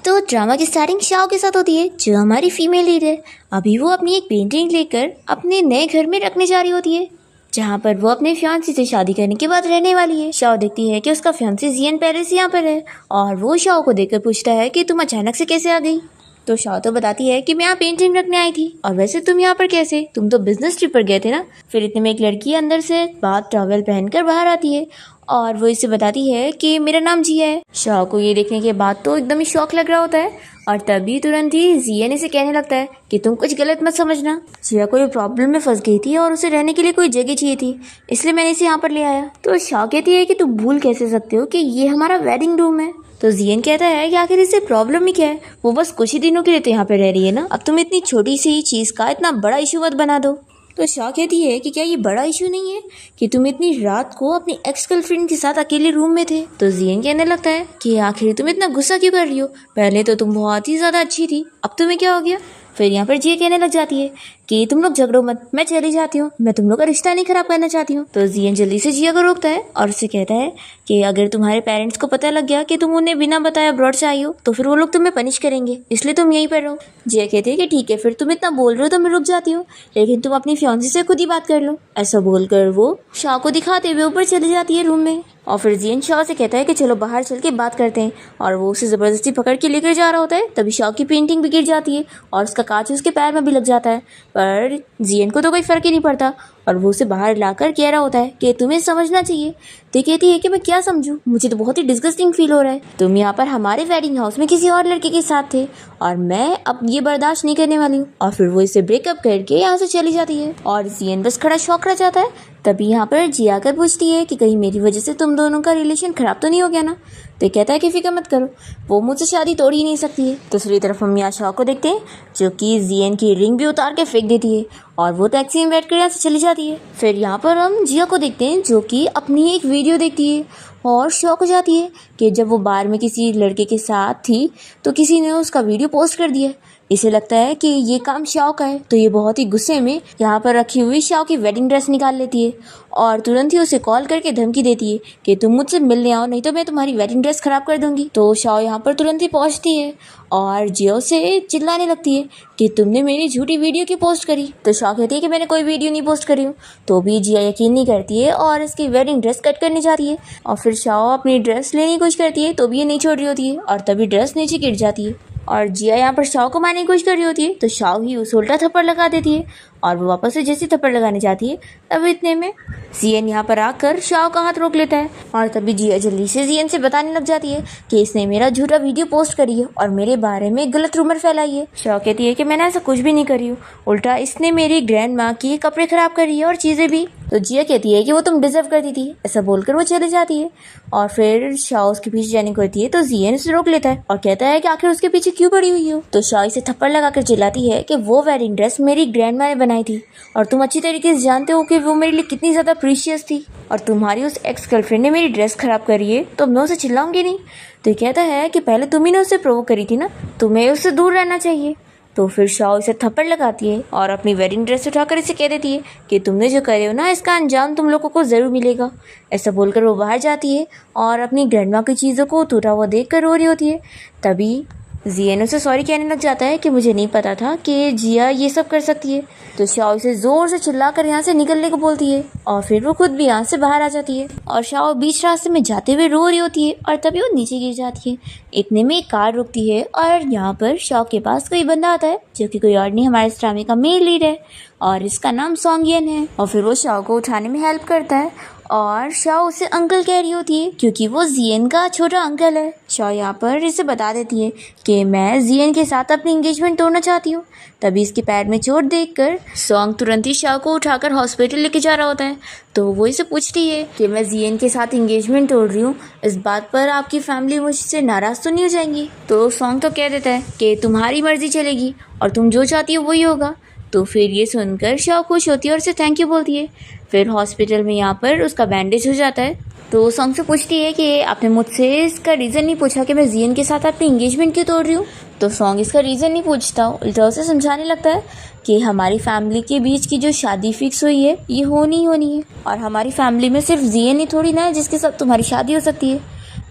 तो ड्रामा की starting Shao के साथ होती है, जो हमारी फीमेल लीड है। अभी वो अपनी एक पेंटिंग लेकर अपने नए घर में रखने जा रही होती है, जहाँ पर वो अपने फियांसी से शादी करने के बाद रहने वाली है। शाओ देखती है कि उसका फियांसी जियन पहले से यहाँ पर है, और वो शाओ को देखकर पूछता है कि तुम अचानक से कैसे आ गई। तो शाओ तो बताती है कि मैं यहाँ पेंटिंग रखने आई थी, और वैसे तुम यहाँ पर कैसे, तुम तो बिजनेस ट्रिप पर गए थे ना। फिर इतने में एक लड़की अंदर से बाथ टॉवल पहनकर बाहर आती है, और वो इसे बताती है कि मेरा नाम जिया है। शाओ को ये देखने के बाद तो एकदम ही शौक लग रहा होता है, और तभी तुरंत ही जियन इसे कहने लगता है कि तुम कुछ गलत मत समझना। जिया कोई प्रॉब्लम में फंस गई थी और उसे रहने के लिए कोई जगह चाहिए थी, इसलिए मैंने इसे यहाँ पर ले आया। तो शाओ कहती है कि तुम भूल कैसे सकते हो कि ये हमारा वेडिंग रूम है। तो जियन कहता है कि आखिर इसे प्रॉब्लम ही क्या है, वो बस कुछ ही दिनों के लिए तो यहाँ पे रह रही है ना, अब तुम इतनी छोटी सी चीज़ का इतना बड़ा इशू मत बना दो। तो शाह कहती है कि क्या ये बड़ा इशू नहीं है कि तुम इतनी रात को अपनी एक्स गर्लफ्रेंड के साथ अकेले रूम में थे। तो जियन कहने लगता है कि आखिर तुम इतना गुस्सा क्यों कर रही हो, पहले तो तुम बहुत ही ज़्यादा अच्छी थी, अब तुम्हें क्या हो गया। फिर यहाँ पर जिया कहने लग जाती है कि तुम लोग झगड़ो मत, मैं चली जाती हूँ, मैं तुम लोग का रिश्ता नहीं खराब करना चाहती हूँ। तो जियन जल्दी से जिया को रोकता है और उससे कहता है कि अगर तुम्हारे पेरेंट्स को पता लग गया कि तुम उन्हें बिना बताए अब्रॉड से आई हो, तो फिर वो लोग तुम्हें पनिश करेंगे, इसलिए तुम यहीं पर रहो। जिया कहती है कि ठीक है, फिर तुम इतना बोल रहे हो तो मैं रुक जाती हूँ, लेकिन तुम अपनी फियांसी से खुद ही बात कर लो। ऐसा बोलकर वो शाह को दिखाते हुए ऊपर चली जाती है रूम में, और फिर जियन शाह से कहता है कि चलो बाहर चल के बात करते हैं, और वो उसे ज़बरदस्ती पकड़ के लेकर जा रहा होता है। तभी शाह की पेंटिंग भी गिर जाती है और उसका कांच उसके पैर में भी लग जाता है, पर जियन को तो कोई फ़र्क ही नहीं पड़ता, और वो उसे बाहर लाकर कह रहा होता है कि तुम्हें समझना चाहिए। तो कहती है कि मैं क्या समझूं, मुझे तो बहुत ही डिस्गस्टिंग फील हो रहा है, तुम यहाँ पर हमारे वेडिंग हाउस में किसी और लड़के के साथ थे, और मैं अब ये बर्दाश्त नहीं करने वाली हूँ। और फिर वो इसे ब्रेकअप करके यहाँ से चली जाती है, और जियन बस खड़ा शौक रह जाता है। तभी यहाँ पर जिया आकर पूछती है कि कहीं मेरी वजह से तुम दोनों का रिलेशन खराब तो नहीं हो गया ना। तो कहता है कि फिक्र मत करो, वो मुझसे शादी तोड़ ही नहीं सकती है। दूसरी तरफ हम यहाँ शाह को देखते हैं, जो कि जियन की रिंग भी उतार के फेंक देती है, और वो टैक्सी में बैठकर यहाँ से चली जाती है। फिर यहाँ पर हम जिया को देखते हैं, जो कि अपनी एक वीडियो देखती है और शॉक हो जाती है कि जब वो बार में किसी लड़के के साथ थी तो किसी ने उसका वीडियो पोस्ट कर दिया। इसे लगता है कि ये काम शाओ का है, तो ये बहुत ही गुस्से में यहाँ पर रखी हुई शाओ की वेडिंग ड्रेस निकाल लेती है, और तुरंत ही उसे कॉल करके धमकी देती है कि तुम मुझसे मिलने आओ, नहीं तो मैं तुम्हारी वेडिंग ड्रेस खराब कर दूंगी। तो शाओ यहाँ पर तुरंत ही पहुँचती है और जियो से चिल्लाने लगती है कि तुमने मेरी झूठी वीडियो की पोस्ट करी। तो शाओ कहती है कि मैंने कोई वीडियो नहीं पोस्ट करी हूँ। तो भी जिया यकीन नहीं करती है और इसकी वेडिंग ड्रेस कट करने जाती है, और फिर शाओ अपनी ड्रेस लेने की कोशिश करती है, तो भी ये नहीं छोड़ रही होती है, और तभी ड्रेस नीचे गिर जाती है, और जिया यहाँ पर शाओ को मारने की कोशिश कर रही होती है। तो शाओ ही उसे उल्टा थप्पड़ लगा देती है, और वो वापस से जैसे थप्पड़ लगाने जाती है, तब इतने में जियन यहाँ पर आकर शाओ का हाथ रोक लेता है, और तभी जिया जल्दी से जियन से बताने लग जाती है कि इसने मेरा झूठा वीडियो पोस्ट करी है और मेरे बारे में गलत रूमर फैलाई है। शाओ कहती है कि मैंने ऐसा कुछ भी नहीं करी हूँ, उल्टा इसने मेरी ग्रैंड माँ की कपड़े खराब करी है और चीज़ें भी। तो जिया कहती है कि वो तुम डिजर्व करती थी। ऐसा बोलकर वो चली जाती है, और फिर शाओ उसके पीछे जाने को कहती है, तो जियन उसे रोक लेता है और कहता है कि आखिर उसके पीछे क्यों पड़ी हुई हो। तो शाओ इसे थप्पड़ लगाकर चिल्लाती है कि वो वेडिंग ड्रेस मेरी ग्रैंड माँ ने बनाई थी, और तुम अच्छी तरीके से जानते हो कि वो मेरे लिए कितनी ज़्यादा प्रीशियस थी, और तुम्हारी उस एक्स गर्लफ्रेंड ने मेरी ड्रेस खराब करी है, तो मैं उसे चिल्लाऊंगी नहीं। तो ये कहता है कि पहले तुम ही ने उसे प्रोवोक करी थी ना, तुम्हें उससे दूर रहना चाहिए। तो फिर शाओ इसे थप्पड़ लगाती है और अपनी वेडिंग ड्रेस उठाकर इसे कह देती है कि तुमने जो करे हो ना, इसका अंजाम तुम लोगों को ज़रूर मिलेगा। ऐसा बोलकर वो बाहर जाती है और अपनी ग्रैंडमा की चीज़ों को टूटा हुआ देख कर रो रही होती है। तभी जियन उसे सॉरी कहने लग जाता है कि मुझे नहीं पता था कि जिया ये सब कर सकती है। तो शाओ इसे ज़ोर से चिल्लाकर यहाँ से निकलने को बोलती है, और फिर वो खुद भी यहाँ से बाहर आ जाती है, और शाओ बीच रास्ते में जाते हुए रो रही होती है, और तभी वो नीचे गिर जाती है। इतने में एक कार रुकती है, और यहाँ पर शाओ के पास कोई बंदा आता है, जो कि कोई और नहीं, हमारे इस ड्रामे का मेन लीड है, और इसका नाम सोंगियन है। और फिर वो शाओ को उठाने में हेल्प करता है, और शाओ उसे अंकल कह रही होती है क्योंकि वो जियन का छोटा अंकल है। शाओ यहाँ पर इसे बता देती है कि मैं जियन के साथ अपनी एंगेजमेंट तोड़ना चाहती हूँ। तभी इसके पैर में चोट देखकर सोंग तुरंत ही शाओ को उठाकर हॉस्पिटल लेके जा रहा होता है। तो वो इसे पूछती है कि मैं जियन के साथ एंगेजमेंट तोड़ रही हूँ, इस बात पर आपकी फैमिली मुझसे नाराज़ तो नहीं हो जाएंगी। तो सोंग तो कह देता है कि तुम्हारी मर्जी चलेगी और तुम जो चाहती हो वही होगा। तो फिर ये सुनकर शाओ खुश होती है और उसे थैंक यू बोलती है। फिर हॉस्पिटल में यहाँ पर उसका बैंडेज हो जाता है। तो सोंग से पूछती है कि आपने मुझसे इसका रीज़न नहीं पूछा कि मैं जियन के साथ अपनी एंगेजमेंट क्यों तोड़ रही हूँ। तो सोंग इसका रीज़न नहीं पूछता, उल्टा उसे समझाने लगता है कि हमारी फैमिली के बीच की जो शादी फिक्स हुई है ये होनी ही होनी है, और हमारी फैमिली में सिर्फ जियन ही थोड़ी ना है जिसके साथ तुम्हारी शादी हो सकती है।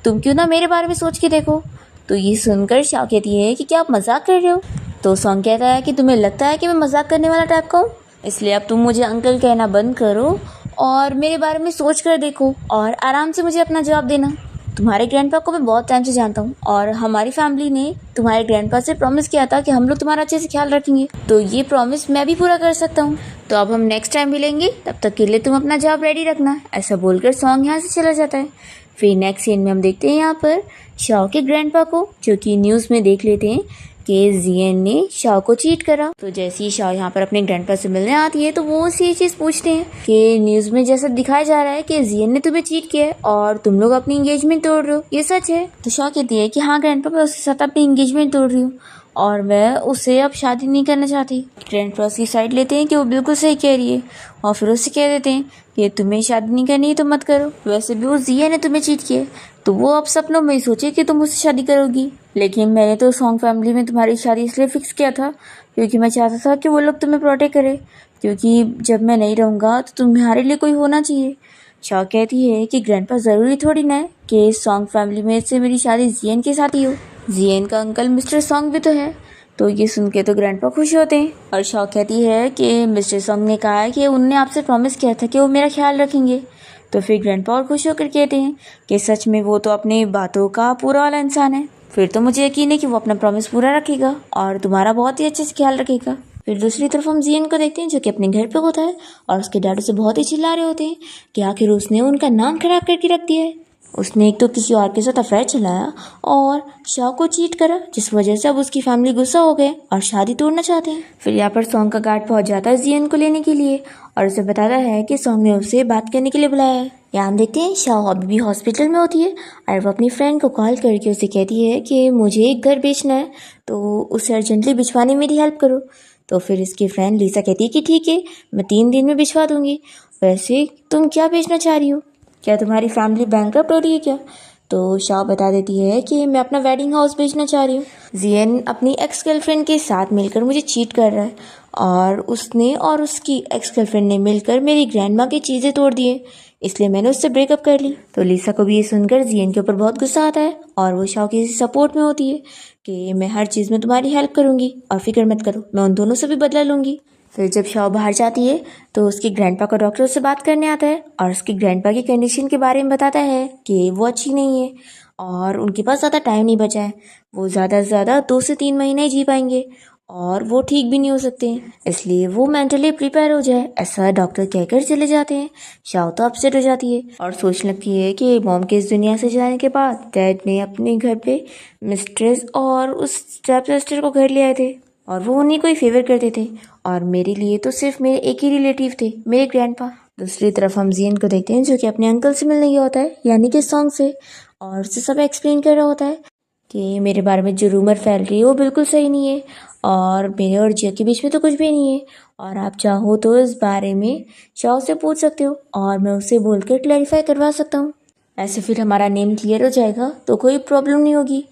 तुम क्यों ना मेरे बारे में सोच के देखो। तो ये सुनकर शाओ कहती है कि क्या आप मजाक कर रहे हो। तो सॉन्ग कहता है कि तुम्हें लगता है कि मैं मजाक करने वाला टाइप का हूँ, इसलिए अब तुम मुझे अंकल कहना बंद करो और मेरे बारे में सोच कर देखो और आराम से मुझे अपना जवाब देना। तुम्हारे ग्रैंडपा को मैं बहुत टाइम से जानता हूँ और हमारी फैमिली ने तुम्हारे ग्रैंडपा से प्रॉमिस किया था कि हम लोग तुम्हारा अच्छे से ख्याल रखेंगे, तो ये प्रॉमिस मैं भी पूरा कर सकता हूँ। तो अब हम नेक्स्ट टाइम मिलेंगे, तब तक के लिए तुम अपना जवाब रेडी रखना। ऐसा बोलकर सॉन्ग यहाँ से चला जाता है। फिर नेक्स्ट सीन में हम देखते हैं यहाँ पर शाओ के ग्रैंडपा को, जो कि न्यूज़ में देख लेते हैं कि जियन ने शाओ को चीट करा। तो जैसे ही शाओ यहाँ पर अपने ग्रैंडपा से मिलने आती है तो वो उसे ये चीज़ पूछते हैं कि न्यूज़ में जैसा दिखाया जा रहा है कि जियन ने तुम्हें चीट किया है और तुम लोग अपनी एंगेजमेंट तोड़ रहे हो, ये सच है? तो शाओ कहती है कि हाँ ग्रैंडपा, मैं उसके साथ अपनी एंगेजमेंट तोड़ रही हूँ और मैं उससे अब शादी नहीं करना चाहती। ग्रैंडपा उसकी साइड लेते हैं कि वो बिल्कुल सही कह रही है और फिर उससे कह देते हैं कि तुम्हें शादी नहीं करनी है तो मत करो, वैसे भी वो जियन ने तुम्हें चीट किया है तो वो अब सपनों में ही सोचे कि तुम उससे शादी करोगी। लेकिन मैंने तो सॉन्ग फैमिली में तुम्हारी शादी इसलिए फिक्स किया था क्योंकि मैं चाहता था कि वो लोग तुम्हें प्रोटेक्ट करे, क्योंकि जब मैं नहीं रहूँगा तो तुम्हारे लिए कोई होना चाहिए। शाओ कहती है कि ग्रैंडपा ज़रूरी थोड़ी ना है कि सॉन्ग फैमिली में से मेरी शादी जियन के साथ ही हो, जियन का अंकल मिस्टर सॉन्ग भी तो है। तो ये सुन के तो ग्रैंडपा खुश होते हैं और शाओ कहती है कि मिस्टर सॉन्ग ने कहा है कि उनने आपसे प्रॉमिस किया था कि वो मेरा ख्याल रखेंगे। तो फिर ग्रैंडपा और खुश होकर कहते हैं कि सच में वो तो अपनी बातों का पूरा वाला इंसान है, फिर तो मुझे यकीन है कि वो अपना प्रॉमिस पूरा रखेगा और तुम्हारा बहुत ही अच्छे से ख्याल रखेगा। फिर दूसरी तरफ हम जियन को देखते हैं जो कि अपने घर पे होता है और उसके डैड उसे बहुत ही चिल्ला रहे होते हैं कि आखिर उसने उनका नाम खराब करके रख दिया है। उसने एक तो किसी और के साथ अफेयर चलाया और शाओ को चीट करा, जिस वजह से अब उसकी फैमिली गुस्सा हो गए और शादी तोड़ना चाहते हैं। फिर यहाँ पर सॉन्ग का गार्ड पहुंच जाता है जियन को लेने के लिए और उसे बताता है कि सॉन्ग ने उसे बात करने के लिए बुलाया है। यहाँ हम देखते हैं शाओ अभी भी हॉस्पिटल में होती है और वो अपनी फ्रेंड को कॉल करके उसे कहती है कि मुझे एक घर बेचना है तो उसे अर्जेंटली भिजवाने में मेरी हेल्प करो। तो फिर इसकी फ्रेंड लिसा कहती है कि ठीक है, मैं 3 दिन में भिजवा दूंगी। वैसे तुम क्या बेचना चाह रही हो? क्या तुम्हारी फैमिली बैंकरप्ट हो रही है क्या? तो शाओ बता देती है कि मैं अपना वेडिंग हाउस बेचना चाह रही हूँ। जियन अपनी एक्स गर्लफ्रेंड के साथ मिलकर मुझे चीट कर रहा है और उसने और उसकी एक्स गर्लफ्रेंड ने मिलकर मेरी ग्रैंडमा की चीज़ें तोड़ दी है, इसलिए मैंने उससे ब्रेकअप कर ली। तो लिसा को भी ये सुनकर जियन के ऊपर बहुत गुस्सा आता है और वो शाओ की सपोर्ट में होती है कि मैं हर चीज़ में तुम्हारी हेल्प करूँगी और फिक्र मत करो, मैं उन दोनों से भी बदला लूँगी। फिर जब शाओ बाहर जाती है तो उसकी ग्रैंडपा का डॉक्टर उससे बात करने आता है और उसकी ग्रैंडपा की कंडीशन के बारे में बताता है कि वो अच्छी नहीं है और उनके पास ज़्यादा टाइम नहीं बचा है, वो ज़्यादा से ज़्यादा 2 से 3 महीने ही जी पाएंगे और वो ठीक भी नहीं हो सकते हैं, इसलिए वो मेंटली प्रिपेयर हो जाए, ऐसा डॉक्टर कहकर चले जाते हैं। शाओ तो अपसेट हो जाती है और सोचने लगती है कि मॉम के इस दुनिया से जाने के बाद डैड ने अपने घर पे मिस्ट्रेस और उस स्टेप सिस्टर को घर ले आए थे और वो उन्हीं को ही फेवर करते थे और मेरे लिए तो सिर्फ मेरे एक ही रिलेटिव थे, मेरे ग्रैंडपा। दूसरी तरफ हम जियन को देखते हैं जो कि अपने अंकल से मिलने गया होता है, यानी कि सॉन्ग से, और उससे सब एक्सप्लेन कर रहा होता है कि मेरे बारे में जो रूमर फैल रही है वो बिल्कुल सही नहीं है और मेरे और जिया के बीच में तो कुछ भी नहीं है और आप चाहो तो इस बारे में शाओ से पूछ सकते हो और मैं उसे बोलकर क्लैरिफाई करवा सकता हूँ, ऐसे फिर हमारा नेम क्लियर हो जाएगा तो कोई प्रॉब्लम नहीं होगी।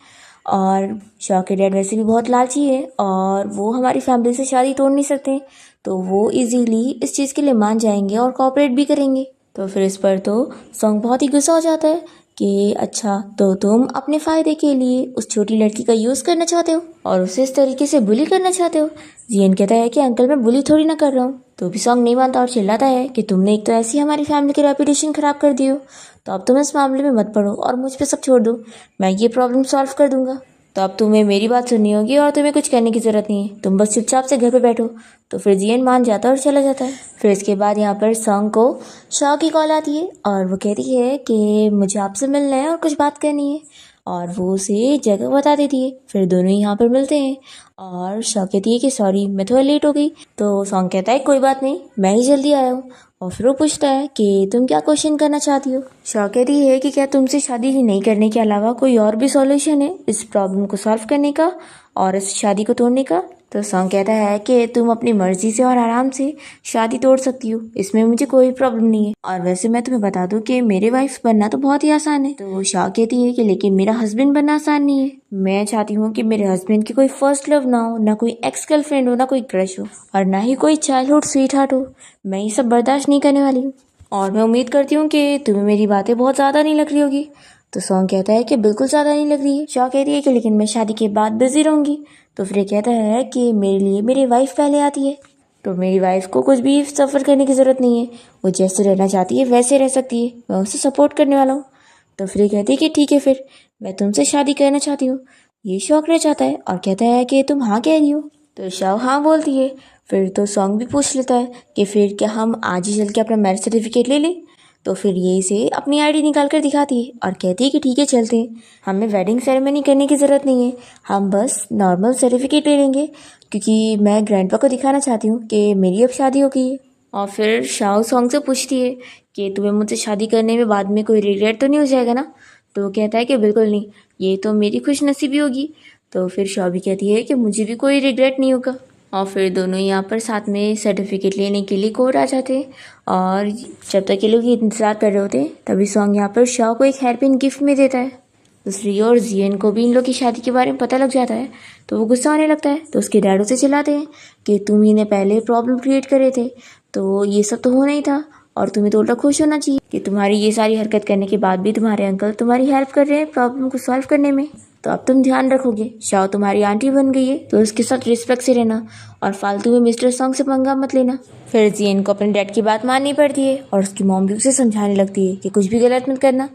और शाओ के डैड वैसे भी बहुत लालची है और वो हमारी फैमिली से शादी तोड़ नहीं सकते, तो वो इजीली इस चीज़ के लिए मान जाएंगे और कोऑपरेट भी करेंगे। तो फिर इस पर तो सॉन्ग बहुत ही गुस्सा हो जाता है कि अच्छा तो तुम अपने फ़ायदे के लिए उस छोटी लड़की का यूज़ करना चाहते हो और उसे इस तरीके से बुली करना चाहते हो। जियन कहता है कि अंकल मैं बुली थोड़ी ना कर रहा हूँ, तो भी सॉन्ग नहीं मानता और चिल्लाता है कि तुमने एक तो ऐसी हमारी फैमिली की रेपुटेशन ख़राब कर दी हो, तो अब तुम इस मामले में मत पड़ो और मुझ पे सब छोड़ दो, मैं ये प्रॉब्लम सॉल्व कर दूंगा। तो अब तुम्हें मेरी बात सुननी होगी और तुम्हें कुछ करने की ज़रूरत नहीं है, तुम बस चुपचाप से घर पे बैठो। तो फिर जियन मान जाता है और चला जाता है। फिर इसके बाद यहाँ पर सॉन्ग को शाओ की कॉल आती है और वो कहती है कि मुझे आपसे मिलना है और कुछ बात करनी है और वो उसे जगह बता देती है। फिर दोनों यहाँ पर मिलते हैं और शाओ कहती है कि सॉरी मैं थोड़ा लेट हो गई। तो सॉन्ग कहता है कोई बात नहीं, मैं ही जल्दी आया हूँ और फिर वो पूछता है कि तुम क्या क्वेश्चन करना चाहती हो। शाओ कहती है कि क्या तुमसे शादी ही नहीं करने के अलावा कोई और भी सॉल्यूशन है इस प्रॉब्लम को सॉल्व करने का और इस शादी को तोड़ने का। तो सॉन्ग कहता है कि तुम अपनी मर्जी से और आराम से शादी तोड़ सकती हो, इसमें मुझे कोई प्रॉब्लम नहीं है और वैसे मैं तुम्हें बता दूं कि मेरे वाइफ बनना तो बहुत ही आसान है। तो शाओ कहती है कि लेकिन मेरा हस्बैंड बनना आसान नहीं है, मैं चाहती हूँ कि मेरे हस्बैंड की कोई फर्स्ट लव ना हो, ना कोई एक्स गर्लफ्रेंड हो, ना कोई क्रश हो और ना ही कोई चाइल्डहुड स्वीट हार्ट हो, मैं ये सब बर्दाश्त नहीं करने वाली हूँ और मैं उम्मीद करती हूँ कि तुम्हें मेरी बातें बहुत ज़्यादा नहीं लग रही होगी। तो सॉन्ग कहता है कि बिल्कुल ज़्यादा नहीं लग रही है। शाओ कहती है कि लेकिन मैं शादी के बाद बिजी रहूँगी। तो फिर कहता है कि मेरे लिए मेरी वाइफ पहले आती है, तो मेरी वाइफ को कुछ भी सफ़र करने की ज़रूरत नहीं है, वो जैसे रहना चाहती है वैसे रह सकती है, मैं उसे सपोर्ट करने वाला हूँ। तो फिर कहती है कि ठीक है, फिर मैं तुमसे शादी करना चाहती हूँ। ये शौक रह जाता है और कहता है कि तुम हाँ कह रही हो। तो शाओ हाँ बोलती है। फिर तो सॉन्ग भी पूछ लेता है कि फिर क्या हम आज ही चल के अपना मैरिज सर्टिफिकेट ले लें। तो फिर ये इसे अपनी आईडी निकाल कर दिखाती है और कहती है कि ठीक है चलते हैं, हमें वेडिंग सेरेमनी करने की ज़रूरत नहीं है, हम बस नॉर्मल सर्टिफिकेट ले लेंगे, क्योंकि मैं ग्रैंडपा को दिखाना चाहती हूँ कि मेरी अब शादी हो गई है। और फिर शाओ सॉन्ग से पूछती है कि तुम्हें मुझसे शादी करने में बाद में कोई रिग्रेट तो नहीं हो जाएगा ना। तो वो कहता है कि बिल्कुल नहीं, ये तो मेरी खुश नसीबी होगी। तो फिर शाओ भी कहती है कि मुझे भी कोई रिग्रेट नहीं होगा। और फिर दोनों यहाँ पर साथ में सर्टिफिकेट लेने के लिए कोर्ट आ जाते हैं। और जब तक ये लोग इंतज़ार कर रहे होते हैं तभी सॉन्ग यहाँ पर शाओ को एक हेयरपिन गिफ्ट में देता है। दूसरी ओर जियन को भी इन लोग की शादी के बारे में पता लग जाता है, तो वो गुस्सा आने लगता है। तो उसके डैड उसे चिल्लाते हैं कि तुम ही ने पहले प्रॉब्लम क्रिएट करे थे, तो ये सब तो होना ही था, और तुम्हें तो उल्टा खुश होना चाहिए कि तुम्हारी ये सारी हरकत करने के बाद भी तुम्हारे अंकल तुम्हारी हेल्प कर रहे हैं प्रॉब्लम को सॉल्व करने में। तो अब तुम ध्यान रखोगे, शाओ तुम्हारी आंटी बन गई है तो उसके साथ रिस्पेक्ट से रहना और फालतू में मिस्टर सॉन्ग से पंगा मत लेना। फिर जियन को अपने डैड की बात माननी पड़ती है और उसकी मॉम भी उसे समझाने लगती है कि कुछ भी गलत मत करना।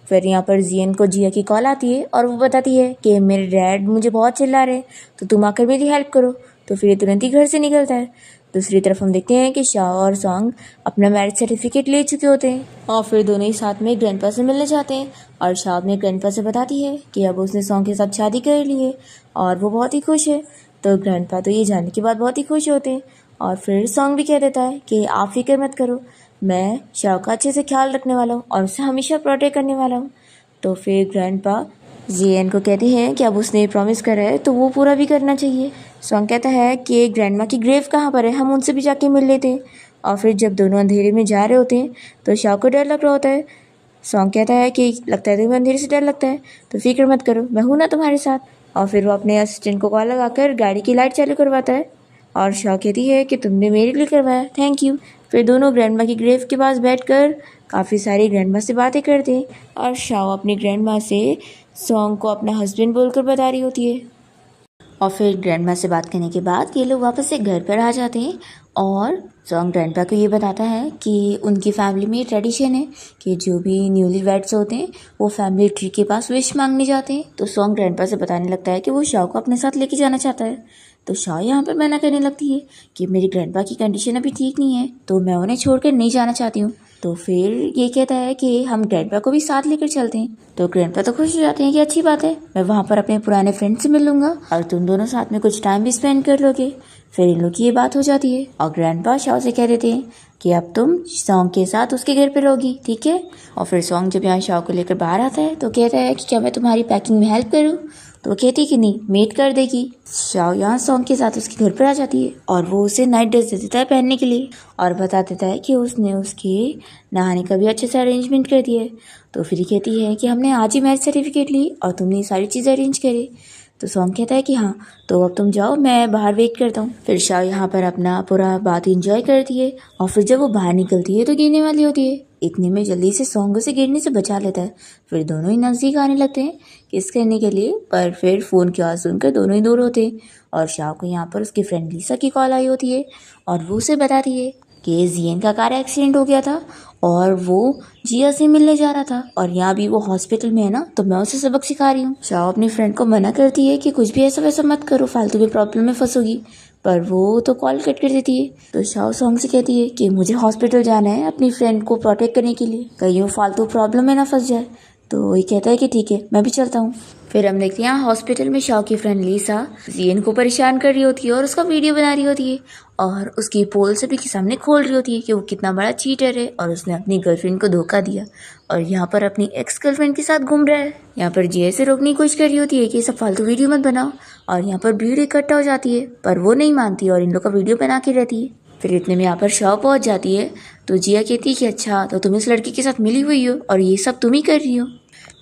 फिर यहाँ पर जियन को जिया की कॉल आती है और वो बताती है कि मेरे डैड मुझे बहुत चिल्ला रहे हैं, तो तुम आकर मेरी हेल्प करो। तो फिर ये तुरंत ही घर से निकलता है। दूसरी तरफ हम देखते हैं कि शाओ और सॉन्ग अपना मैरिज सर्टिफिकेट ले चुके होते हैं और फिर दोनों ही साथ में ग्रैंडपा से मिलने जाते हैं। और शाओ अपने ग्रैंडपा से बताती है कि अब उसने सॉन्ग के साथ शादी कर ली है और वो बहुत ही खुश है। तो ग्रैंडपा तो ये जानने के बाद बहुत ही खुश होते हैं। और फिर सॉन्ग भी कह देता है कि आप फिक्र मत करो, मैं शाओ का अच्छे से ख्याल रखने वाला हूँ और उसे हमेशा प्रोटेक्ट करने वाला हूँ। तो फिर ग्रैंडपा जियन को कहते हैं कि अब उसने प्रॉमिस करा है तो वो पूरा भी करना चाहिए। सॉन्ग कहता है कि ग्रैंडमा की ग्रेव कहाँ पर है, हम उनसे भी जाके मिल लेते हैं। और फिर जब दोनों अंधेरे में जा रहे होते हैं तो शाओ को डर लग रहा होता है। सॉन्ग कहता है कि लगता है तुम्हें अंधेरे से डर लगता है, तो फिक्र मत करो, मैं हूँ ना तुम्हारे साथ। और फिर वो अपने असिस्टेंट को कॉल लगाकर गाड़ी की लाइट चालू करवाता है और शाओ कहती है कि तुमने मेरे लिए करवाया, थैंक यू। फिर दोनों ग्रैंडमा की ग्रेव के पास बैठकर काफ़ी सारी ग्रैंडमा से बातें करते हैं और शाओ अपनी ग्रैंडमा से सॉन्ग को अपना हस्बैंड बोलकर बता रही होती है। और फिर ग्रैंडमा से बात करने के बाद ये लोग वापस से घर पर आ जाते हैं और सॉन्ग ग्रैंडपा को ये बताता है कि उनकी फैमिली में ट्रेडिशन है कि जो भी न्यूली वेड्स होते हैं वो फैमिली ट्री के पास विश मांगने जाते हैं। तो सॉन्ग ग्रैंडपा से बताने लगता है कि वो शाओ को अपने साथ लेके जाना चाहता है। तो शाओ यहाँ पर मना करने लगती है कि मेरी ग्रैंडपा की कंडीशन अभी ठीक नहीं है, तो मैं उन्हें छोड़कर नहीं जाना चाहती हूँ। तो फिर ये कहता है कि हम ग्रैंडपा को भी साथ लेकर चलते हैं। तो ग्रैंडपा तो खुश हो जाते हैं कि अच्छी बात है, मैं वहाँ पर अपने पुराने फ्रेंड से मिल लूँगा और तुम दोनों साथ में कुछ टाइम भी स्पेंड कर लोगे। फिर इन लोग की ये बात हो जाती है और ग्रैंडपा शाओ से कह देते हैं कि अब तुम सॉन्ग के साथ उसके घर पे रहोगी, ठीक है। और फिर सॉन्ग जब यहाँ शाओ को लेकर बाहर आता है तो कहता है कि क्या मैं तुम्हारी पैकिंग में हेल्प करूँ। तो वो कहती है कि नहीं, मेड कर देगी। शाओ यहाँ सॉन्ग के साथ उसके घर पर आ जाती है और वो उसे नाइट ड्रेस दे देता है पहनने के लिए और बता देता है कि उसने उसके नहाने का भी अच्छे से अरेंजमेंट कर दिया है। तो फिर कहती है कि हमने आज ही मैरिज सर्टिफिकेट ली और तुमने ये सारी चीज़ें अरेंज करी। तो सॉन्ग कहता है कि हाँ, तो अब तुम जाओ, मैं बाहर वेट करता हूँ। फिर शाओ यहाँ पर अपना पूरा बात इंजॉय करती है और फिर जब वो बाहर निकलती है तो गिरने वाली होती है। इतने में जल्दी से सॉन्ग उसे गिरने से बचा लेता है। फिर दोनों ही नज़दीक आने लगते हैं किस करने के लिए, पर फिर फ़ोन की आवाज़ सुनकर दोनों ही दूर होते हैं। और शाओ को यहाँ पर उसकी फ्रेंड लीसा की कॉल आई होती है और वो उसे बताती है कि जियन का कार एक्सीडेंट हो गया था और वो जिया से मिलने जा रहा था और यहाँ भी वो हॉस्पिटल में है ना, तो मैं उसे सबक सिखा रही हूँ। शाओ अपनी फ्रेंड को मना करती है कि कुछ भी ऐसा वैसा मत करो, फालतू में प्रॉब्लम में फंसोगी, पर वो तो कॉल कट कर देती है। तो शाओ सॉन्ग से कहती है कि मुझे हॉस्पिटल जाना है अपनी फ्रेंड को प्रोटेक्ट करने के लिए, कहीं वो फालतू प्रॉब्लम में ना फंस जाए। तो ये कहता है कि ठीक है, मैं भी चलता हूँ। फिर हम देखते हैं यहाँ हॉस्पिटल में शाओ की फ्रेंड लीसा जियन को परेशान कर रही होती है और उसका वीडियो बना रही होती है और उसकी पोल सभी के सामने खोल रही होती है कि वो कितना बड़ा चीटर है और उसने अपनी गर्लफ्रेंड को धोखा दिया और यहाँ पर अपनी एक्स गर्लफ्रेंड के साथ घूम रहा है। यहाँ पर जिया से रोकने की कोशिश कर रही होती है कि सब फालतू वीडियो मत बनाओ और यहाँ पर भीड़ इकट्ठा हो जाती है, पर वो नहीं मानती और इन लोग का वीडियो बना के रहती है। फिर इतने में यहाँ पर शाओ पहुँच जाती है तो जिया कहती है कि अच्छा, तो तुम इस लड़की के साथ मिली हुई हो और ये सब तुम ही कर रही हो।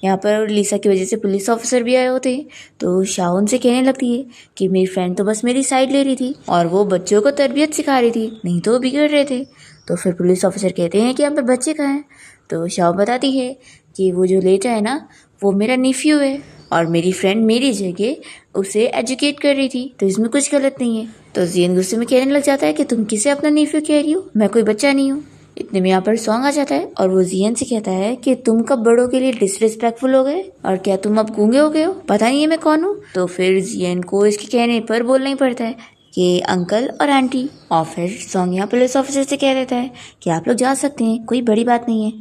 यहाँ पर लीसा की वजह से पुलिस ऑफिसर भी आए होते हैं। तो शाओ उनसे कहने लगती है कि मेरी फ्रेंड तो बस मेरी साइड ले रही थी और वो बच्चों को तरबियत सिखा रही थी, नहीं तो वो बिगड़ रहे थे। तो फिर पुलिस ऑफिसर कहते हैं कि यहाँ पर बच्चे कहाँ हैं। तो शाओ बताती है कि वो जो लेटर है ना, वो मेरा नेफ्यू है और मेरी फ्रेंड मेरी जगह उसे एजुकेट कर रही थी, तो इसमें कुछ गलत नहीं है। तो जियन गुस्से में कहने लग जाता है कि तुम किसे अपना नेफ्यू कह रही हो, मैं कोई बच्चा नहीं हूँ। इतने में यहाँ पर सॉन्ग आ जाता है और वो जियन से कहता है कि तुम कब बड़ों के लिए डिसरिस्पेक्टफुल हो गए और क्या तुम अब गूंगे हो गए हो, पता नहीं है मैं कौन हूँ। तो फिर जियन को इसके कहने पर बोलना ही पड़ता है कि अंकल और आंटी। और फिर सॉन्ग यहाँ पुलिस ऑफिसर से कह देता है कि आप लोग जा सकते हैं, कोई बड़ी बात नहीं है।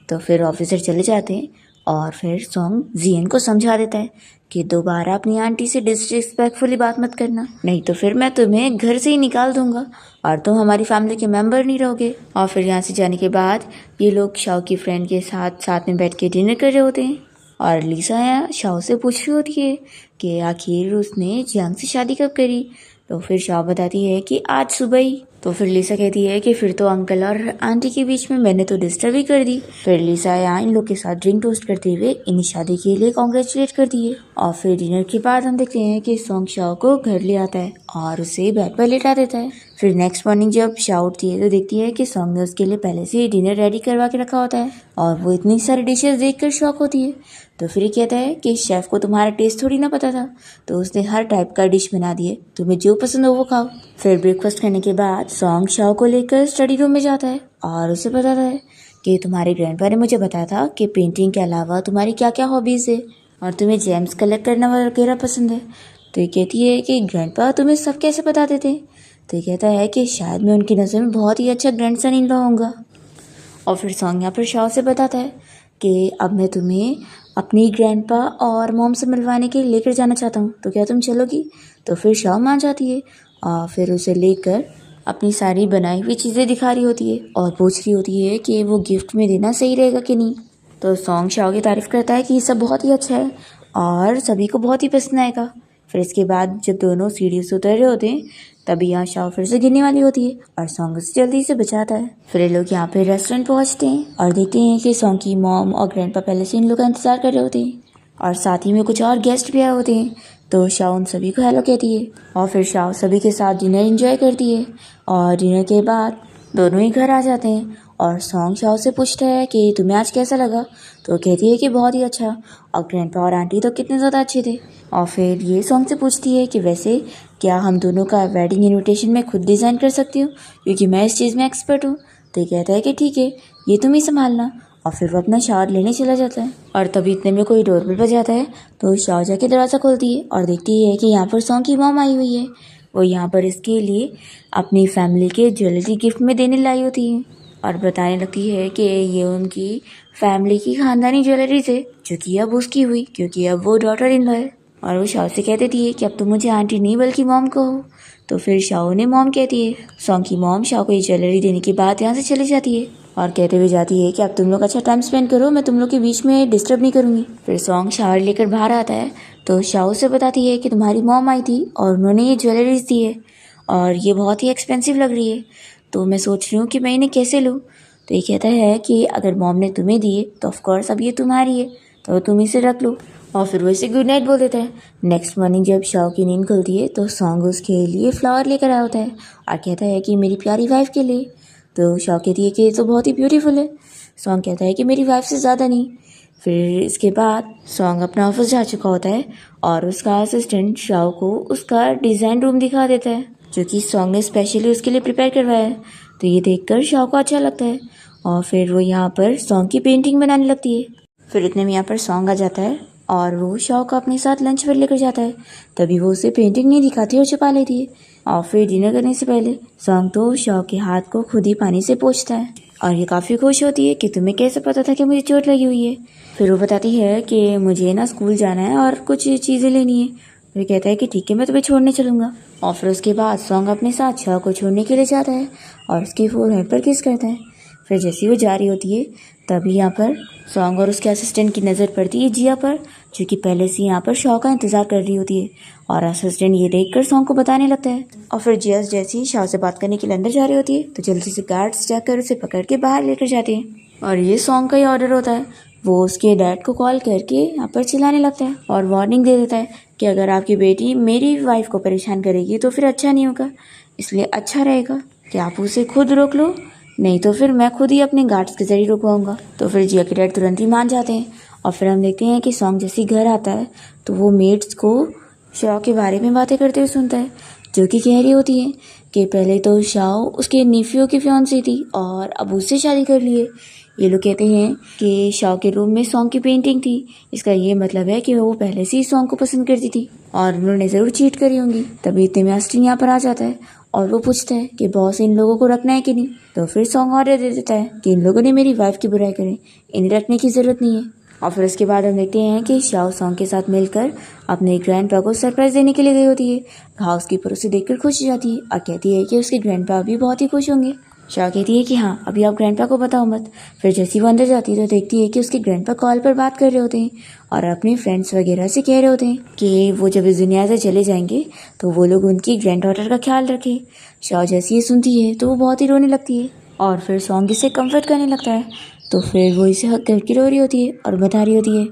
तो फिर ऑफिसर चले जाते हैं और फिर सॉन्ग जियन को समझा देता है कि दोबारा अपनी आंटी से डिसरिस्पेक्टफुली बात मत करना, नहीं तो फिर मैं तुम्हें घर से ही निकाल दूंगा और तुम हमारी फैमिली के मेंबर नहीं रहोगे। और फिर यहाँ से जाने के बाद ये लोग शाओ की फ्रेंड के साथ में बैठ के डिनर कर रहे होते हैं और लिसा यहाँ शाओ से पूछ रही होती है कि आखिर उसने जियांग से शादी कब करी। तो फिर शाओ बताती है कि आज सुबह ही। तो फिर लिसा कहती है कि फिर तो अंकल और आंटी के बीच में मैंने तो डिस्टर्ब ही कर दी। फिर लिसा यहाँ इन लोग के साथ ड्रिंक टोस्ट करते हुए इन्हें शादी के लिए कॉन्ग्रेचुलेट कर दिए। और फिर डिनर के बाद हम देखते हैं कि सॉन्ग शाओ को घर ले आता है और उसे बेड पर लेटा देता है। फिर नेक्स्ट मॉर्निंग जब शाओ उठती है तो देखती है कि सॉन्ग ने उसके लिए पहले से ही डिनर रेडी करवा के रखा होता है और वो इतनी सारी डिशेस देखकर शॉक होती है। तो फिर ये कहता है कि शेफ को तुम्हारा टेस्ट थोड़ी ना पता था, तो उसने हर टाइप का डिश बना दिए, तुम्हें जो पसंद हो वो खाओ। फिर ब्रेकफास्ट करने के बाद सॉन्ग शाओ को लेकर स्टडी रूम में जाता है और उसे बताता है कि तुम्हारे ग्रैंडपा ने मुझे बताया था कि पेंटिंग के अलावा तुम्हारी क्या क्या हॉबीज़ है और तुम्हें जेम्स कलेक्ट करना वगैरह पसंद है। तो ये कहती है कि ग्रैंडपा तुम्हें सब कैसे बता देते। तो ये कहता है कि शायद मैं उनकी नज़र में बहुत ही अच्छा ग्रैंडसन इन लॉ होऊंगा। और फिर सॉन्ग यहाँ पर शाओ से बताता है कि अब मैं तुम्हें अपनी ग्रैंडपा और मॉम से मिलवाने के लिए लेकर जाना चाहता हूँ, तो क्या तुम चलोगी। तो फिर शाओ मान जाती है और फिर उसे लेकर अपनी सारी बनाई हुई चीज़ें दिखा रही होती है और पूछ रही होती है कि वो गिफ्ट में देना सही रहेगा कि नहीं। तो सॉन्ग शाओ की तारीफ़ करता है कि ये सब बहुत ही अच्छा है और सभी को बहुत ही पसंद आएगा। फिर इसके बाद जब दोनों सीढ़ियों से उतर रहे होते हैं तभी यहाँ शाओ फिर से गिरने वाली होती है और सॉन्ग उसे जल्दी से बचाता है। फिर ये लोग यहाँ पे रेस्टोरेंट पहुँचते हैं और देखते हैं कि सॉन्ग की मॉम और ग्रैंडपा पहले से इन लोग का इंतजार कर रहे होते हैं और साथ ही में कुछ और गेस्ट भी आए होते हैं। तो शाओ उन सभी को हेलो कहती है और फिर शाओ सभी के साथ डिनर एंजॉय करती है और डिनर के बाद दोनों ही घर आ जाते हैं और सॉन्ग शाओ से पूछता है कि तुम्हें आज कैसा लगा। तो कहती है कि बहुत ही अच्छा और ग्रैंडपा और आंटी तो कितने ज़्यादा अच्छे थे। और फिर ये सॉन्ग से पूछती है कि वैसे क्या हम दोनों का वेडिंग इनविटेशन मैं खुद डिज़ाइन कर सकती हूँ क्योंकि मैं इस चीज़ में एक्सपर्ट हूँ। तो ये कहता है कि ठीक है, ये तुम ही संभालना। और फिर वो अपना शावर लेने चला जाता है और तभी इतने में कोई डोरबेल बजाता है। तो शाओ जाके दरवाज़ा खोलती है और देखती है कि यहाँ पर सॉन्ग की मॉम आई हुई है। वो यहाँ पर इसके लिए अपनी फैमिली के ज्वेलरी गिफ्ट में देने लाई होती है और बताने लगती है कि ये उनकी फैमिली की खानदानी ज्वेलरी है जो कि अब उसकी हुई क्योंकि अब वो डॉटर इन लॉ है। और वो शाओ से कह देती है कि अब तुम मुझे आंटी नहीं बल्कि मॉम कहो। तो फिर शाओ ने मॉम कहती है। सॉन्ग की मॉम शाओ को ये ज्वेलरी देने के बाद यहाँ से चली जाती है और कहते हुए जाती है कि अब तुम लोग अच्छा टाइम स्पेंड करो, मैं तुम लोग के बीच में डिस्टर्ब नहीं करूँगी। फिर सॉन्ग शावर लेकर बाहर आता है तो शाओ से बताती है कि तुम्हारी मॉम आई थी और उन्होंने ये ज्वेलरीज दी है और ये बहुत ही एक्सपेंसिव लग रही है, तो मैं सोच रही हूँ कि मैं इन्हें कैसे लूँ। तो ये कहता है कि अगर मॉम ने तुम्हें दिए तो ऑफकोर्स अब ये तुम्हारी है, तो तुम इसे रख लो। और फिर वो इसे गुड नाइट बोल देता है। नेक्स्ट मॉर्निंग जब शाओ की नींद खुलती है तो सॉन्ग उसके लिए फ्लावर लेकर आया होता है और कहता है कि मेरी प्यारी वाइफ के लिए। तो शाओ कहती है कि ये तो बहुत ही ब्यूटीफुल है। सॉन्ग कहता है कि मेरी वाइफ से ज़्यादा नहीं। फिर इसके बाद सॉन्ग अपना ऑफिस जा चुका होता है और उसका असिस्टेंट शाओ को उसका डिज़ाइन रूम दिखा देता है जो कि सॉन्ग ने स्पेशली उसके लिए प्रिपेयर करवाया है। तो ये देखकर शाओ को अच्छा लगता है और फिर वो यहाँ पर सॉन्ग की पेंटिंग बनाने लगती है। फिर इतने में यहाँ पर सॉन्ग आ जाता है और वो शाओ को अपने साथ लंच पर लेकर जाता है। तभी वो उसे पेंटिंग नहीं दिखाती और छुपा लेती है। और फिर डिनर करने से पहले सॉन्ग तो शाओ के हाथ को खुद ही पानी से पोंछता है और ये काफ़ी खुश होती है कि तुम्हें कैसे पता था कि मुझे चोट लगी हुई है। फिर वो बताती है कि मुझे ना स्कूल जाना है और कुछ चीज़ें लेनी है। वो कहता है कि ठीक है, मैं तुम्हें छोड़ने चलूँगा। और फिर उसके बाद सॉन्ग अपने साथ शाओ को छोड़ने के लिए जाता है और उसकी फोरहेड पर किस करता है। फिर जैसे वो जा रही होती है तभी यहाँ पर सॉन्ग और उसके असिस्टेंट की नज़र पड़ती है जिया पर, जो कि पहले से यहाँ पर शाओ का इंतज़ार कर रही होती है और असिस्टेंट ये देखकर सॉन्ग को बताने लगता है। और फिर जिया जैसे ही शाओ से बात करने के लिए अंदर जा रही होती है तो जल्दी से गार्ड्स जाकर उसे पकड़ के बाहर लेकर जाते हैं और ये सॉन्ग का ही ऑर्डर होता है। वो उसके डैड को कॉल करके यहाँ पर चिल्लाने लगता है और वार्निंग दे देता है कि अगर आपकी बेटी मेरी वाइफ को परेशान करेगी तो फिर अच्छा नहीं होगा, इसलिए अच्छा रहेगा कि आप उसे खुद रोक लो, नहीं तो फिर मैं खुद ही अपने गार्ड्स के जरिए रुकवाऊंगा। तो फिर जिया के डैड तुरंत ही मान जाते हैं और फिर हम देखते हैं कि सॉन्ग जैसे ही घर आता है तो वो मेड्स को शाओ के बारे में बातें करते हुए सुनता है, जो कि कह रही होती है कि पहले तो शाओ उसके नेफ्यू की फियांसी थी और अब उससे शादी कर लिए। ये लोग कहते हैं कि शाओ के रूम में सॉन्ग की पेंटिंग थी, इसका ये मतलब है कि वो पहले से ही सॉन्ग को पसंद करती थी और उन्होंने ज़रूर चीट करी होंगी। तभी इतने में ऑस्टिन यहाँ पर आ जाता है और वो पूछता है कि बॉस इन लोगों को रखना है कि नहीं। तो फिर सॉन्ग ऑर्डर दे देता है कि इन लोगों ने मेरी वाइफ की बुराई करी, इन्हें रखने की ज़रूरत नहीं है। और फिर उसके बाद हम देखते हैं कि शाओ सॉन्ग के साथ मिलकर अपने ग्रैंडपा को सरप्राइज देने के लिए गई होती है। हाउसकीपर उसे देखकर खुश हो जाती है और कहती है कि उसके ग्रैंडपा भी बहुत ही खुश होंगे। शाओ कहती है कि हाँ, अभी आप ग्रैंडपा को बताओ मत। फिर जैसे वो अंदर जाती है तो देखती है कि उसके ग्रैंडपा कॉल पर बात कर रहे होते हैं और अपने फ्रेंड्स वगैरह से कह रहे होते हैं कि वो जब इस दुनिया से चले जाएंगे तो वो लोग उनकी ग्रैंड डॉटर का ख्याल रखें। शाओ जैसे ये सुनती है तो वो बहुत ही रोने लगती है और फिर सॉन्ग इसे कम्फर्ट करने लगता है। तो फिर वो इसे हक करके रो रही होती है और बता रही होती है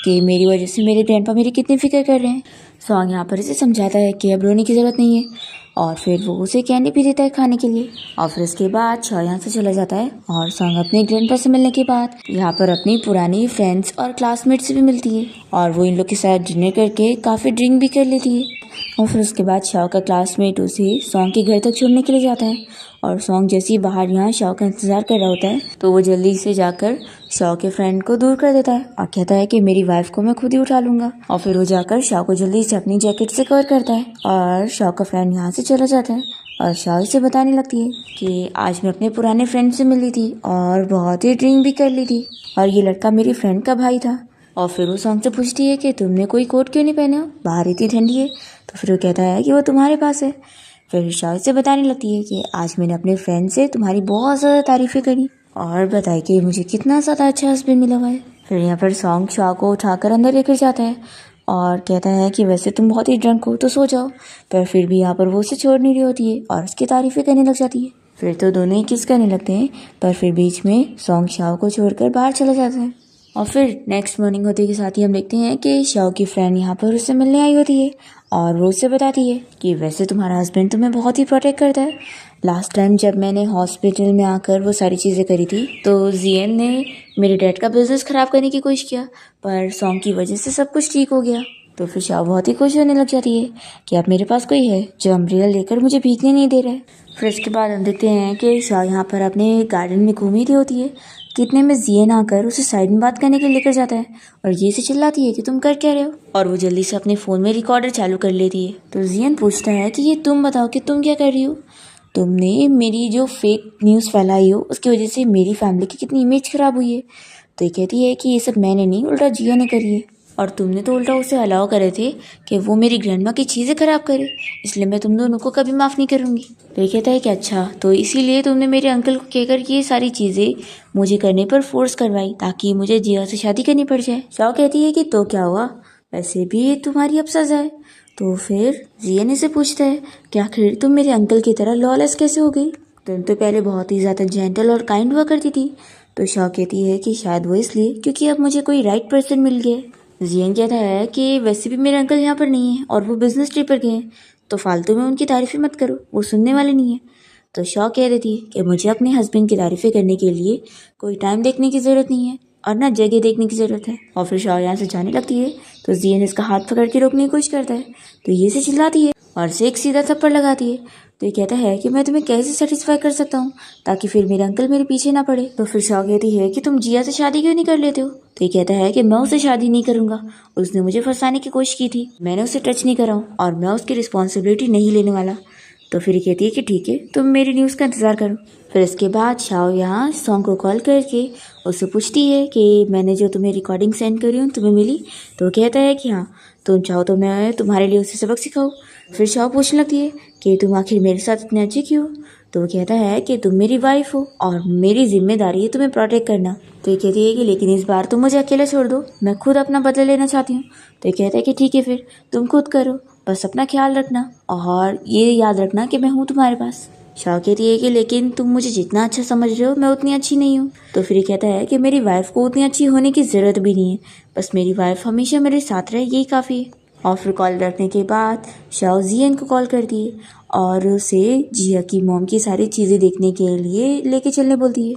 कि मेरी वजह से मेरे ग्रैंडपा मेरी कितनी फिक्र कर रहे हैं। सॉन्ग यहाँ पर इसे समझाता है कि अब रोने की ज़रूरत नहीं है और फिर वो उसे कैंडी भी देता है खाने के लिए। और फिर उसके बाद शाओ यहाँ से चला जाता है और सॉन्ग अपने ग्रैंडपा से मिलने के बाद यहाँ पर अपनी पुरानी फ्रेंड्स और क्लासमेट से भी मिलती है और वो इन लोग के साथ डिनर करके काफ़ी ड्रिंक भी कर लेती है। और फिर उसके बाद शाओ का क्लासमेट उसे सॉन्ग के घर तक छोड़ने के लिए जाता है और सॉन्ग जैसे ही बाहर यहाँ शाओ का इंतज़ार कर रहा होता है तो वो जल्दी से जाकर शाओ के फ्रेंड को दूर कर देता है और कहता है कि मेरी वाइफ को मैं खुद ही उठा लूँगा। और फिर वो जाकर शाओ को जल्दी से अपनी जैकेट से कवर करता है और शाओ का फ्रेंड यहाँ से चला जाता है और शाओ से बताने लगती है कि आज मैं अपने पुराने फ्रेंड से मिली थी और बहुत ही ड्रिंक भी कर ली थी और ये लड़का मेरी फ्रेंड का भाई था। और फिर वो सॉन्ग से पूछती है कि तुमने कोई कोट क्यों नहीं पहना, बाहर इतनी ठंडी है। तो फिर वो कहता है कि वो तुम्हारे पास है। फिर शाओ से बताने लगती है कि आज मैंने अपने फ्रेंड से तुम्हारी बहुत ज़्यादा तारीफ़ें करी और बताई कि मुझे कितना ज़्यादा अच्छा हस्बैंड मिला हुआ है। फिर यहाँ पर सॉन्ग शाओ को उठाकर अंदर लेकर जाता है और कहता है कि वैसे तुम बहुत ही ड्रंक हो तो सो जाओ, पर फिर भी यहाँ पर वो उसे छोड़ नहीं रही होती है और उसकी तारीफ़ें करने लग जाती है। फिर तो दोनों ही किस करने लगते हैं, पर फिर बीच में सॉन्ग शाओ को छोड़कर बाहर चला जाता है। और फिर नेक्स्ट मॉर्निंग होते के साथ ही हम देखते हैं कि शाओ की फ्रेंड यहाँ पर उससे मिलने आई होती है और वो उससे बताती है कि वैसे तुम्हारा हस्बैंड तुम्हें बहुत ही प्रोटेक्ट करता है। लास्ट टाइम जब मैंने हॉस्पिटल में आकर वो सारी चीज़ें करी थी तो जियन ने मेरे डैड का बिजनेस ख़राब करने की कोशिश किया, पर सॉन्ग की वजह से सब कुछ ठीक हो गया। तो फिर शाओ बहुत ही खुश होने लग जाती है कि अब मेरे पास कोई है जो अम्ब्रेला लेकर मुझे भीगने नहीं दे रहा है। फिर इसके बाद हम देखते हैं कि शाओ यहाँ पर अपने गार्डन में घूम रही होती है कितने में जियन आकर उसे साइड में बात करने के लिए लेकर जाता है और ये से चिल्लाती है कि तुम कर क्या रहे हो, और वो जल्दी से अपने फ़ोन में रिकॉर्डर चालू कर लेती है। तो जियन पूछता है कि ये तुम बताओ कि तुम क्या कर रही हो, तुमने मेरी जो फेक न्यूज़ फैलाई हो उसकी वजह से मेरी फैमिली की कितनी इमेज ख़राब हुई है। तो ये कहती है कि ये सब मैंने नहीं, उल्टा जिया ने करी है और तुमने तो उल्टा उसे अलाउ करे थे कि वो मेरी ग्रैंडमा की चीज़ें ख़राब करे, इसलिए मैं तुम दोनों को कभी माफ़ नहीं करूँगी। तो ये कहता है कि अच्छा, तो इसीलिए तुमने मेरे अंकल को कहकर कि ये सारी चीज़ें मुझे करने पर फोर्स करवाई ताकि मुझे जिया से शादी करनी पड़ जाए। शाओ कहती है कि तो क्या हुआ, वैसे भी तुम्हारी अब सज़ा है। तो फिर जियन से पूछता है कि आखिर तुम मेरे अंकल की तरह लॉलेस कैसे हो गई, तुम तो पहले बहुत ही ज़्यादा जेंटल और काइंड हुआ करती थी। तो शाओ कहती है कि शायद वो इसलिए क्योंकि अब मुझे कोई राइट पर्सन मिल गया। जियन कहता है कि वैसे भी मेरे अंकल यहाँ पर नहीं है और वो बिजनेस ट्रिप पर गए हैं, तो फालतू में उनकी तारीफ़ें मत करो, वो सुनने वाले नहीं है। तो शाओ कह देती है कि मुझे अपने हस्बैंड की तारीफ़ें करने के लिए कोई टाइम देखने की ज़रूरत नहीं है और ना जगह देखने की ज़रूरत है। और फिर शाओ यहाँ से जाने लगती है तो जियन इसका हाथ पकड़ के रोकने की कोशिश करता है, तो ये से चिल्लाती है और से एक सीधा थप्पड़ लगाती है। तो ये कहता है कि मैं तुम्हें कैसे सेटिस्फाई कर सकता हूँ ताकि फिर मेरे अंकल मेरे पीछे ना पड़े। तो फिर शाओ कहती है कि तुम जिया से शादी क्यों नहीं कर लेते हो। तो ये कहता है कि मैं उससे शादी नहीं करूँगा, उसने मुझे फंसाने की कोशिश की थी, मैंने उसे टच नहीं करा हूँ और मैं उसकी रिस्पॉन्सिबिलिटी नहीं लेने वाला। तो फिर ये कहती है कि ठीक है, तुम मेरी न्यूज़ का इंतज़ार करो। फिर इसके बाद शाओ यहाँ सॉन्ग को कॉल करके उससे पूछती है कि मैंने जो तुम्हें रिकॉर्डिंग सेंड करी हूँ तुम्हें मिली। तो कहता है कि हाँ, तुम चाहो तो मैं तुम्हारे लिए उसे सबक सिखाऊँ। फिर शाओ पूछने लगती है कि तुम आखिर मेरे साथ इतने अच्छे क्यों। तो वो कहता है कि तुम मेरी वाइफ हो और मेरी जिम्मेदारी है तुम्हें प्रोटेक्ट करना। तो ये कहती है कि लेकिन इस बार तुम मुझे अकेला छोड़ दो, मैं खुद अपना बदला लेना चाहती हूँ। तो ये कहता है कि ठीक है, फिर तुम खुद करो, बस अपना ख्याल रखना और ये याद रखना कि मैं हूँ तुम्हारे पास। शाओ कहती है कि लेकिन तुम मुझे जितना अच्छा समझ रहे हो मैं उतनी अच्छी नहीं हूँ। तो फिर ये कहता है कि मेरी वाइफ को उतनी अच्छी होने की ज़रूरत भी नहीं है, बस मेरी वाइफ हमेशा मेरे साथ रहे, यही काफ़ी है। और फिर कॉल रखने के बाद शाओ जियन को कॉल करती है और उसे जिया की मॉम की सारी चीज़ें देखने के लिए लेके चलने बोलती है।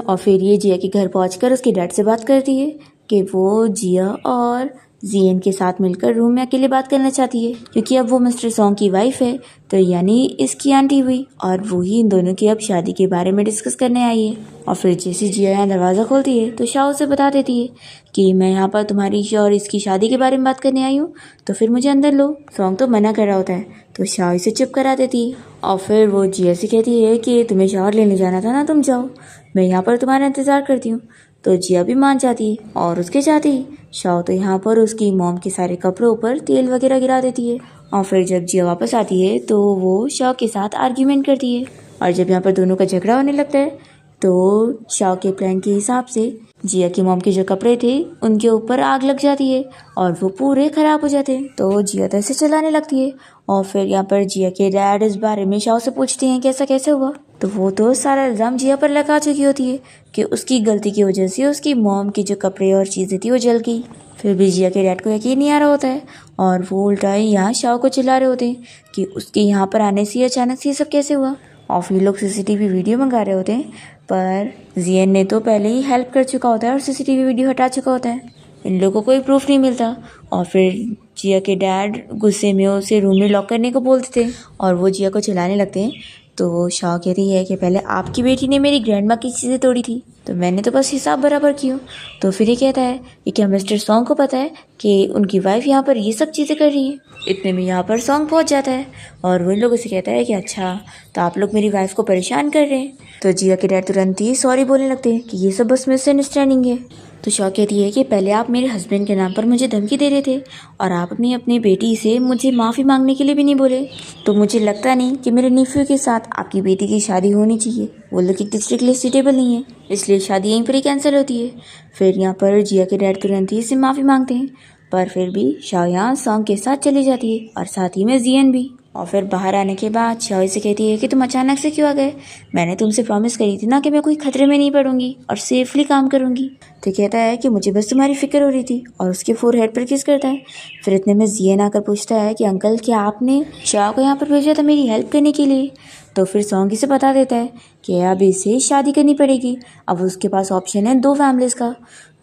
और फिर ये जिया के घर पहुंचकर उसके डैड से बात करती है कि वो जिया और जियन के साथ मिलकर रूम में अकेले बात करना चाहती है, क्योंकि अब वो मिस्टर सॉन्ग की वाइफ है, तो यानी इसकी आंटी हुई, और वो ही इन दोनों की अब शादी के बारे में डिस्कस करने आई है। और फिर जैसे जिया यहाँ दरवाज़ा खोलती है तो शाओ से बता देती है कि मैं यहाँ पर तुम्हारी और इसकी शादी के बारे में बात करने आई हूँ, तो फिर मुझे अंदर लो। सॉन्ग तो मना कर रहा होता है, तो शाओ इसे चुप करा देती है। और फिर वो जिया से कहती है कि तुम्हें शावर लेने जाना था ना, तुम जाओ, मैं यहाँ पर तुम्हारा इंतज़ार करती हूँ। तो जिया भी मान जाती है और उसके साथ ही शाओ तो यहाँ पर उसकी मॉम के सारे कपड़ों पर तेल वगैरह गिरा देती है। और फिर जब जिया वापस आती है तो वो शाओ के साथ आर्ग्यूमेंट करती है, और जब यहाँ पर दोनों का झगड़ा होने लगता है तो शाओ के प्लान के हिसाब से जिया की मॉम के जो कपड़े थे उनके ऊपर आग लग जाती है और वो पूरे ख़राब हो जाते हैं। तो जिया तो ऐसे चलाने लगती है, और फिर यहाँ पर जिया के डैड इस बारे में शाओ से पूछते हैं कि ऐसा कैसे हुआ। तो वो तो सारा इल्ज़ाम जिया पर लगा चुकी होती है कि उसकी गलती की वजह से उसकी मॉम के जो कपड़े और चीज़ें थी वो जल गई। फिर भी जिया के डैड को यकीन नहीं आ रहा होता है, और वो उल्टा ही यहाँ शाओ को चिल्ला रहे होते हैं कि उसके यहाँ पर आने से अचानक से ये सब कैसे हुआ। और फिर लोग सीसीटीवी वीडियो मंगा रहे होते हैं, पर जियन ने तो पहले ही हेल्प कर चुका होता है और सीसीटीवी वीडियो हटा चुका होता है। इन लोगों को कोई प्रूफ नहीं मिलता, और फिर जिया के डैड गुस्से में उसे रूम में लॉक करने को बोलते थे और वो जिया को चिल्लाने लगते हैं। तो शाओ कहती है कि पहले आपकी बेटी ने मेरी ग्रैंडमा की चीज़ें तोड़ी थी, तो मैंने तो बस हिसाब बराबर की हूँ। तो फिर ये कहता है कि क्या मिस्टर सॉन्ग को पता है कि उनकी वाइफ यहाँ पर ये सब चीज़ें कर रही है। इतने में यहाँ पर सॉन्ग पहुँच जाता है और वो इन लोगों से कहता है कि अच्छा, तो आप लोग मेरी वाइफ को परेशान कर रहे हैं। तो जिया के डैड तुरंत ही सॉरी बोलने लगते हैं कि ये सब बस मिसअंडरस्टैंडिंग है। तो शाओ कहती है कि पहले आप मेरे हस्बैंड के नाम पर मुझे धमकी दे रहे थे और आप अपनी बेटी से मुझे माफ़ी मांगने के लिए भी नहीं बोले, तो मुझे लगता नहीं कि मेरे निफ्यू के साथ आपकी बेटी की शादी होनी चाहिए। वो लोग एक दूसरे के लिए सूटेबल नहीं है, इसलिए शादी यहीं पर ही कैंसिल होती है। फिर यहाँ पर जिया के डैड तुरंत ही इससे माफ़ी मांगते हैं, पर फिर भी शाओ यहाँ सॉन्ग के साथ चली जाती है और साथ ही में जियन भी। और फिर बाहर आने के बाद शाओ से कहती है कि तुम अचानक से क्यों आ गए, मैंने तुमसे प्रॉमिस करी थी ना कि मैं कोई खतरे में नहीं पड़ूंगी और सेफली काम करूंगी। तो कहता है कि मुझे बस तुम्हारी फिक्र हो रही थी, और उसके फोरहेड पर किस करता है। फिर इतने में जियन आकर पूछता है कि अंकल, क्या आपने शाओ को यहाँ पर भेजा था मेरी हेल्प करने के लिए। तो फिर सॉन्ग इसे बता देता है कि अब इसे शादी करनी पड़ेगी, अब उसके पास ऑप्शन है 2 फैमिलीज़ का।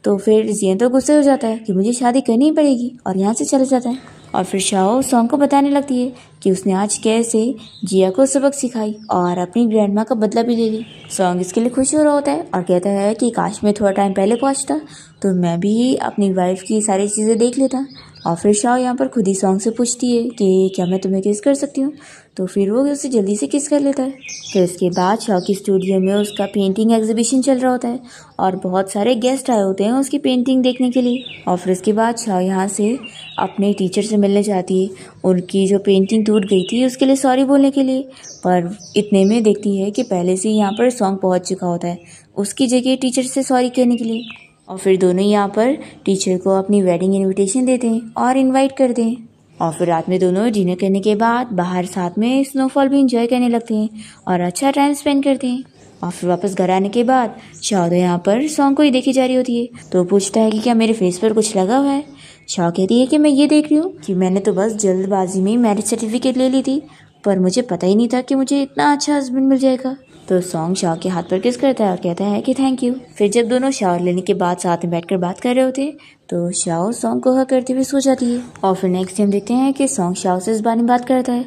तो फिर जियन तो गुस्से हो जाता है कि मुझे शादी करनी ही पड़ेगी, और यहाँ से चले जाता है। और फिर शाओ सॉन्ग को बताने लगती है कि उसने आज कैसे जिया को सबक सिखाई और अपनी ग्रैंडमा का बदला भी ले ली। सॉन्ग इसके लिए खुश हो रहा होता है और कहता है कि काश मैं थोड़ा टाइम पहले पहुंचता तो मैं भी अपनी वाइफ की सारी चीज़ें देख लेता। और फिर शाओ यहाँ पर खुद ही सॉन्ग से पूछती है कि क्या मैं तुम्हें किस कर सकती हूँ, तो फिर वो उसे जल्दी से किस कर लेता है। फिर इसके बाद शाओ की स्टूडियो में उसका पेंटिंग एग्जीबिशन चल रहा होता है और बहुत सारे गेस्ट आए होते हैं उसकी पेंटिंग देखने के लिए। और फिर इसके बाद शाओ यहाँ से अपने टीचर से मिलने जाती है, उनकी जो पेंटिंग टूट गई थी उसके लिए सॉरी बोलने के लिए। पर इतने में देखती है कि पहले से यहाँ पर सॉन्ग पहुँच चुका होता है उसकी जगह टीचर से सॉरी कहने के लिए। और फिर दोनों यहाँ पर टीचर को अपनी वेडिंग इनविटेशन देते हैं और इनवाइट करते हैं। और फिर रात में दोनों डिनर करने के बाद बाहर साथ में स्नोफॉल भी इंजॉय करने लगते हैं और अच्छा टाइम स्पेंड करते हैं। और फिर वापस घर आने के बाद शाओ यहाँ पर सॉन्ग को ही देखी जा रही होती है, तो पूछता है कि क्या मेरे फेस पर कुछ लगा हुआ है। शाओ कहती है कि मैं ये देख रही हूँ कि मैंने तो बस जल्दबाजी में मैरिज सर्टिफिकेट ले ली थी, पर मुझे पता ही नहीं था कि मुझे इतना अच्छा हस्बैंड मिल जाएगा। तो सॉन्ग शाओ के हाथ पर किस करता है और कहता है कि थैंक यू। फिर जब दोनों शावर लेने के बाद साथ में बैठकर बात कर रहे होते हैं तो शाओ सॉन्ग को हग करते हुए सो जाती है। और फिर नेक्स्ट टाइम देखते हैं कि सॉन्ग शाओ से इस बारे में बात करता है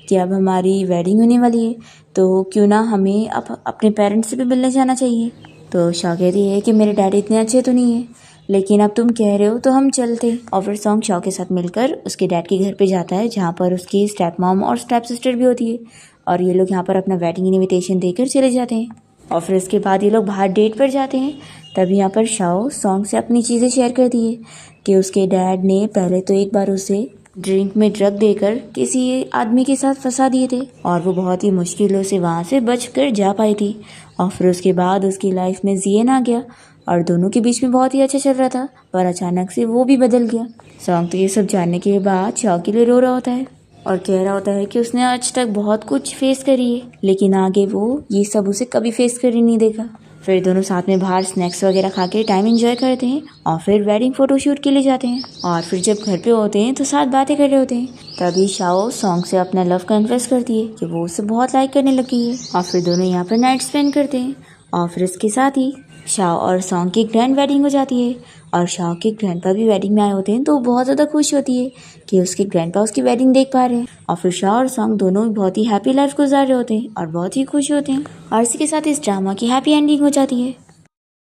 कि अब हमारी वेडिंग होने वाली है, तो क्यों ना हमें अब अपने पेरेंट्स से भी मिलने जाना चाहिए। तो शाओ कहती है कि मेरे डैडी इतने अच्छे तो नहीं है, लेकिन अब तुम कह रहे हो तो हम चलते। और फिर सॉन्ग शाओ के साथ मिलकर उसके डैड के घर पे जाता है जहाँ पर उसकी स्टेप मॉम और स्टेप सिस्टर भी होती है, और ये लोग यहाँ पर अपना वेडिंग इनविटेशन देकर चले जाते हैं। और फिर इसके बाद ये लोग बाहर डेट पर जाते हैं। तभी यहाँ पर शाओ सॉन्ग से अपनी चीज़ें शेयर करती है कि उसके डैड ने पहले तो एक बार उसे ड्रिंक में ड्रग देकर किसी आदमी के साथ फंसा दिए थे और वो बहुत ही मुश्किलों से वहाँ से बच कर जा पाई थी। और फिर उसके बाद उसकी लाइफ में जियन आ गया और दोनों के बीच में बहुत ही अच्छा चल रहा था, पर अचानक से वो भी बदल गया। सॉन्ग तो ये सब जानने के बाद शाओ के लिए रो रहा होता है और कह रहा होता है कि उसने आज तक बहुत कुछ फेस करी है, लेकिन आगे वो ये सब उसे कभी फेस कर ही नहीं देगा। फिर दोनों साथ में बाहर स्नैक्स वगैरह खा के टाइम एंजॉय करते हैं और फिर वेडिंग फोटोशूट के लिए जाते हैं। और फिर जब घर पे होते हैं तो साथ बातें कर रहे होते हैं। तभी शाओ सॉन्ग से अपना लव कन्फेस करती है कि वो उसे बहुत लाइक करने लगी है। और फिर दोनों यहाँ पर नाइट स्पेंड करते हैं। और फिर इसके साथ ही शाओ और सॉन्ग की ग्रैंड वेडिंग हो जाती है और शाओ के ग्रैंडपा भी वेडिंग में आए होते हैं, तो वो बहुत ज़्यादा खुश होती है कि उसके ग्रैंडपा उसकी वेडिंग देख पा रहे हैं। और फिर शाओ और सॉन्ग दोनों भी बहुत ही हैप्पी लाइफ गुजार रहे होते हैं और बहुत ही खुश होते हैं। और इसी के साथ इस ड्रामा की हैप्पी एंडिंग हो जाती है।